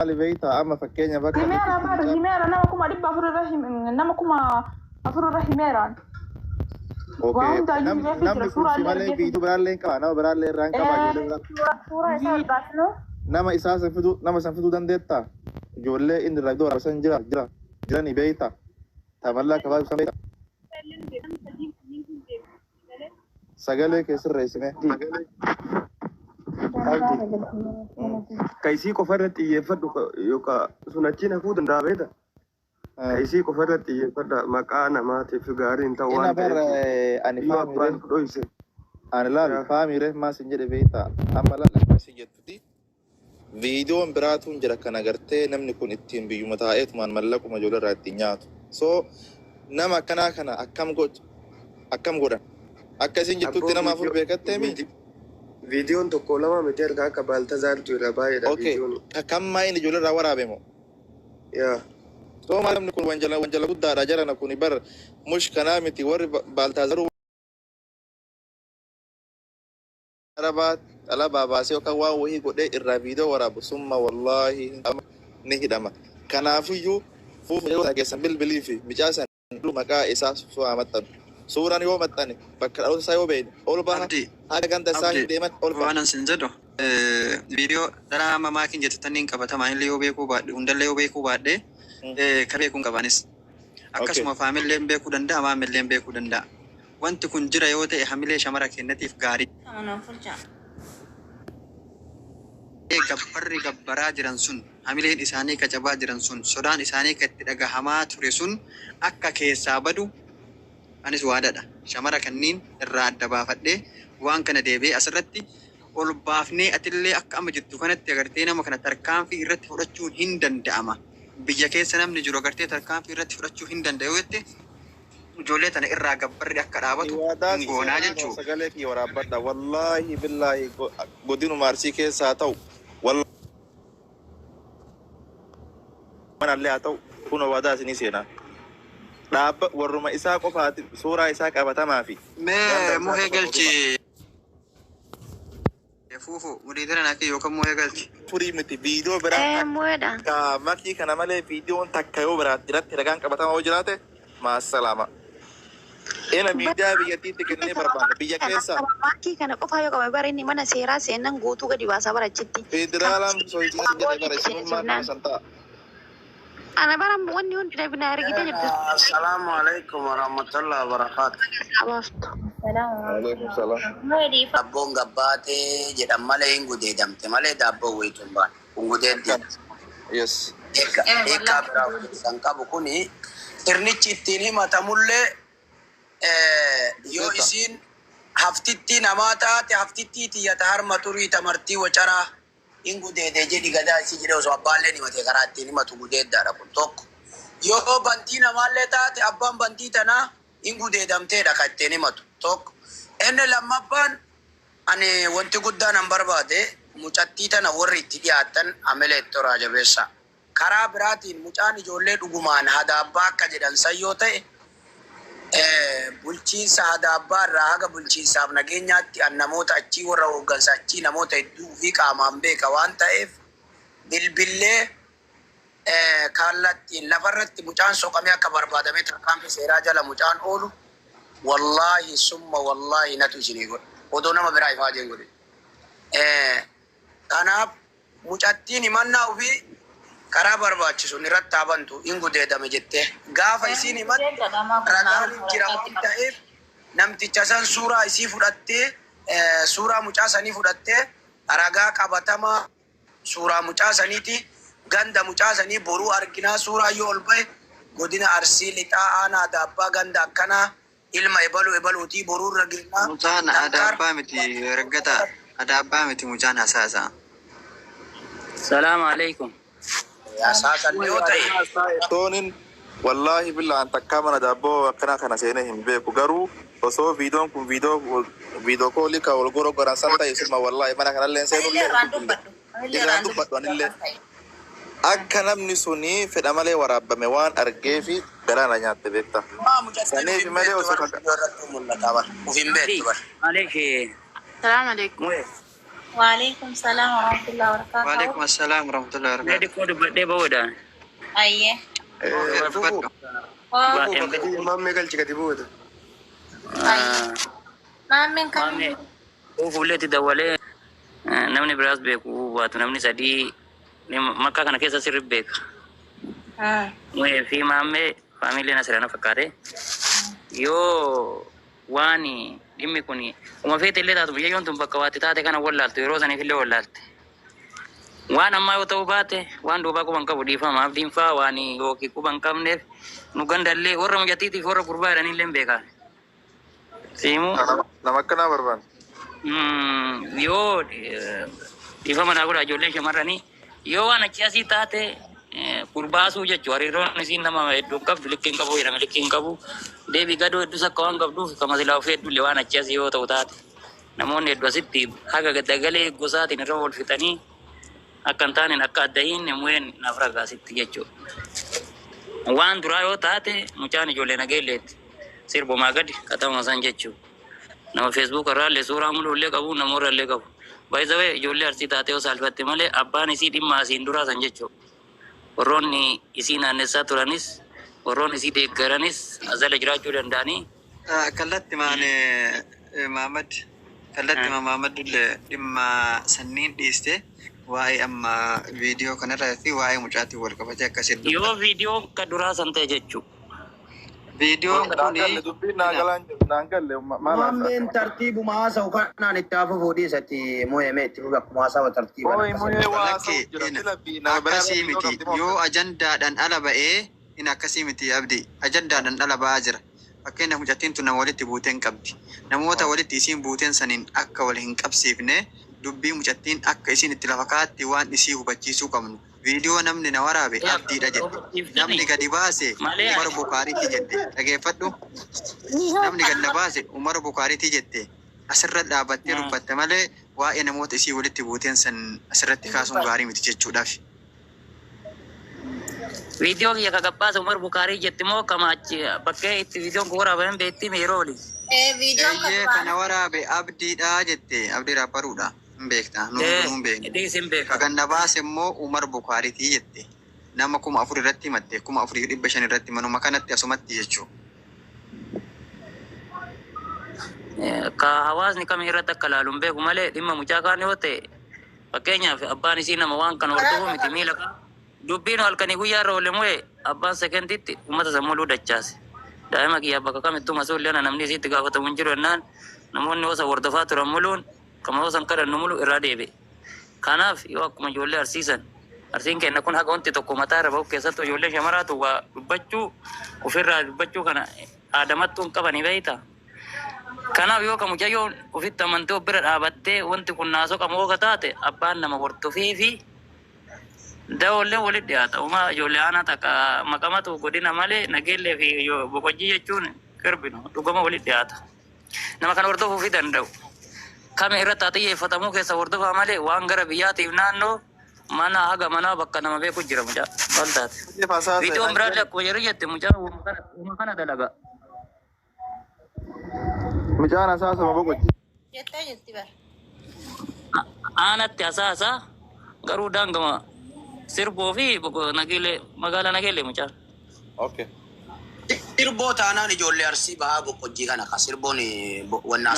Beita ama fakkeenya bakka himera bar himera nama kuma dibba furu rahim nama kuma afuru rahimeran okay namni kun si malee viidiyoo biraallee qaba nama biraallee irraan qaba nama isaa san fiduu dandeetta ijoollee inni irraa iddoo raabsan jirani beeyta tamallaa kabaa ibsan beeyta sagalee keessirreessine kaisii qofa irratti xiyyeeffadhu yookaan sun achiin hafuu danda'a beekta. Kaisii qofa irratti xiyyeeffadha maqaa namaatiif gaariin ta'uu waan ta'eef ani laal faamire maas hin jedhe beekta amma laal akkasii jettuti viidiyoon biraatuun jira kan agartee namni kun ittiin biyyuma taa'eetumaan mallaquma ijoollee irraa ittiin nyaatu so nama akkanaa kana akkam godhan akkasiin jettutti nama afur beekattee miti. Viidiyoon tokko lama miti erga akka Baaltazaartu irra baay'eedha viidiyoon. Kammaa inni ijoollee irraa waraabee moo? Yaa. So maalamni kun wanjala guddaadha jarana kun bar mush kanaa miti warri Baaltazaaru alabaa baasee yookaan waan wahii godhee irraa viidiyoo waraabu summa wallaahi ni hidhama. Kanaafiyyuu fuufuu dhageessan bilbilii fi micaasan maqaa isaa su'aa maxxanu. Suuraan yoo maxxane bakka dhaloota isaa yoo beekne ol baha haga ganda isaa hin deeman ol baha. Waan ansin jedhu viidiyoo dhala mamaa kin jettatanii qabatamaan illee yoo beekuu baadhe hundallee yoo beekuu baadhe ka beekuun qabanis akkasuma faamilleen beekuu danda'a maamilleen beekuu danda'a. Wanti kun jira yoo ta'e hamilee shamara kennatiif gaarii. Gabbarri gabbaraa jiran sun hamileen isaanii kacabaa jiran sun sodaan isaanii ka itti dhagahamaa ture sun akka keessaa badu anis waadadha shamara kanniin irraa adda baafadhee waan kana deebi'ee asirratti ol baafnee atillee akka amma jirtu kanatti agartee nama kana tarkaanfii irratti fudhachuun hin danda'ama. Biyya keessa namni jiru agartee tarkaanfii irratti fudhachuu hin danda'u jettee ijoollee tana irraa gabbarri akka dhaabatu goonaa jechuudha. Sagalee fi waraabbadha wallaahi billaahi godinuma Arsii keessaa ta'u wallaahi manallee haa ta'u kun waadaa isinii seenaa. Dhaabba warruma isaa qofaati suuraa isaa qabatamaa fi mee muhee galchi fuufu muriitiin akka yookaan muhee galchi furii miti viidiyoo biraa ka makii kana malee viidiyoon takka yoo biraatti irratti ragaan qabatamaa yoo jiraate maasalaama ena miidiyaa biyyattiitti kennee barbaanna biyya keessa makii kana qofaa yoo qabe bara inni mana seeraa seenan guutuu gadi baasaa barachitti federaalaan soitiin jedhee barasiin maal santaa. Ana barang wanni hundi na bina rigida jibda. Assalamualaikum warahmatullahi wabarakatuh. Waalaikumsalam. Dabboon gabbaate jedhan malee hin gudeedamte malee dabboon wayituun baan kun gudeeddi. Yes. Eekaa biraa kan qabu kuni sirnichi ittiin himatamullee yoo isiin haftittii namaa taate haftittii tiyyata harma turii tamartii wacaraa in gudeedee jedhi gadaa isii jedhee osoo abbaallee himatee karaa ittiin himatu gudeeddaadha kun tokko. Yoo bantii namaallee taate abbaan bantii tanaa in gudeedamteedha kan ittiin himatu tokko. Inni lammaffaan ani wanti guddaan an barbaade mucattii tana warri itti dhiyaatan amelee toraa jabeessa. Karaa biraatiin mucaan ijoollee dhugumaan hadaabbaa akka jedhan san yoo ta'e bulchiinsa hadaabbaa irraa haga bulchiinsaaf nageenyaatti an namoota achii warra hooggansa achii namoota hedduu fi qaamaan beeka waan ta'eef bilbillee kallattiin lafarratti mucaan soqamee akka barbaadamee tarkaanfii seeraa jala mucaan oolu wallaahi summa wallaahi natu isinii godhe odoo nama biraa ifaa jeen godhe. Kanaaf mucattiin himannaa ofii karaa barbaachisu irratti taabantu hin gudeedame jettee gaafa isiin himatte ragaan jira waan ta'eef namticha san suuraa isii fudhattee suuraa mucaa sanii fudhattee ragaa qabatamaa suuraa mucaa saniiti ganda mucaa sanii boruu arginaa suuraa yoo ol bahe godina Arsii lixaa aanaa Adaabbaa ganda akkanaa ilma ebaluutii boruu irra gennaa. Mucaan Adaabbaa miti raggata Adaabbaa miti mucaan hasaasaa. Salaamu alaikum. Toonin wallaahi billaan takkaa mana daabboo akkana kana seenee hin beeku garuu osoo viidiyoon kun viidiyoo koolii ka wal goroggoran san ta'e summa wallaahi mana kanallee seenullee irraan dubbadhu anillee akka namni suni fedha malee waraabame waan argee fi garaana nyaatte beekta. Saniif malee osoo Salaamu alaikum. Waalaikumsalam warahmatullahi wabarakatuh. Waalaikumsalam warahmatullahi Dia wabarakatuh. di kode birthday bawa Ayye. Fufu. Oh, Mamme galchi gadi buuta. maameen kan Mame, fuullee itti dawalee namni biraas beeku baatu namni sadii makkaa kana keessa sirri beeka. Fi maamee faamiliin asirraan fakkaate yoo waan dhimmi kun uma feete illee taatu biyyoon tun bakka waatti taate kana wallaaltu yeroo saniif illee wallaalte. Waan ammaa yoo ta'u baate waan duubaa quban qabu dhiifama abdiin faa waan yookiin quban qabneef nu gandallee warra mujatiitiif warra gurbaa jedhanii illee beekaa. Siimu nama akkanaa barbaanne. yoo dhiifama naa godha ijoolleen shamarranii yoo waan achi asii taate kurbaasuu jechuun hariiroon isiin nama hedduu qabdu likkeen qabu jedhame likkeen qabu deebii gadoo hedduus akka waan qabduuf kama silaa of heddullee waan achi asii yoo ta'u taate namoonni hedduu asitti haga gaddagalee gosaatiin irra wal fixanii akka hin taane akka adda hin mu'een naaf ragaasitti jechuudha. Waan duraa yoo taate mucaan ijoollee nageelleetti sirbumaa gadi katama san jechuudha. Nama Facebook irraallee suuraa mul'ullee qabu namoorrallee qabu. Baay'isawee ijoollee arsii taatee yoo saalfatte malee abbaan isii dhimma asiin duraa san jechuudha. Warroonni isii naannessaa turanis warroonni isii deeggaranis asala jiraachuu danda'anii. Kallatti maane Maamad kallatti Maamadullee dhimma sanniin dhiiste waa'ee amma viidiyoo kanarraa fi waa'ee mucaatiin wal qabatee akkasiin yoo viidiyoo akka duraa san ta'e jechuudha. viidiyoon kuni dubbiin naan galle Maameen tartiibu maasa ukanaan itti hafu fuudhiisatti muhimee itti fuudhu akkuma haasawa tartiiba. akkasii miti yoo ajandaadhaan ala ba'ee in akkasii miti abdi ajandaadhaan ala ba'aa jira. Fakkeenyaaf mucattiin tun nama walitti buuteen qabdi. Namoota walitti isiin buuteen saniin akka wal hin qabsiifne dubbii mucattiin akka isiin itti lafa kaatti waan isii hubachiisuu qabnu. Viidiyoo namni na waraabe abdiidha jette. Namni gadi baase Umar Bukaariiti jette. Dhageeffadhu. Namni gadi na baase Umar Bukaariiti jette. Asirra dhaabattee dubbatte malee waa'ee namoota isii walitti buuteen san asirratti kaasuun gaarii miti jechuudhaaf. Viidiyoo kiyya kagabbaasa Umar Bukaarii jetti moo kamaachi bakkee itti viidiyoon kun waraabaman beektii meeroo oli. Eeyyee kana waraabe abdiidha jette. Abdii raabbaruudha. Hin beektaa. Nuun beekna. Kan na baase immoo Umar Bukaariitii jette. Nama 4,000 irratti himatte 4,500 irratti manuma kanatti asumatti jechuudha. Ka hawaasni kamii irratti akka laaluun beeku malee dhimma mucaa kaan yoo ta'e fakkeenyaaf abbaan isii nama waan kana hordofu miti miila kan dubbiin halkanii guyyaa irra oolle mu'e abbaan sekenditti uummata sammuu dachaase. Daa'ima kiyyaa bakka kamittuu masuullee namni isiitti gaafatamu hin jiru jennaan namoonni osa hordofaa turan muluun kama osan kadhannu mulu irraa deebi'e. Kanaaf yoo akkuma ijoollee arsiisan arsiin kenna kun haga wanti tokko mataa irra bahu keessattuu ijoollee shamaraatu waa dubbachuu ofirraa dubbachuu kana aadamattuu hin qabanii beeyta. Kanaaf yoo kamu jayyoon ofitti amantee of bira dhaabattee wanti kun naasoo qamoo taate abbaan nama hordofii fi daawollee walitti dhiyaata. Uumaa ijoollee aanaa takka maqamatu godina malee nageellee fi boqojjii jechuun qirbinu dhugama walitti dhiyaata. Nama kan hordofuu fi danda'u. Kami irratti haa xiyyeeffatamuu keessa hordofaa malee waan gara biyyaatiif naannoo mana haga manaa bakka nama beeku jira mucaa wal taate. Viidiyoon biraallee akkuma jedhu jette mucaa uuma kana dalaga. Mucaan asaasama boqochi. jettee jetti bara. Aanatti asaasa garuu daangama sirboo fi nageellee magaalaa nageellee mucaan. Okay. Sirboo taanaan ijoollee arsii bahaa boqojjii kana ka sirboon wanna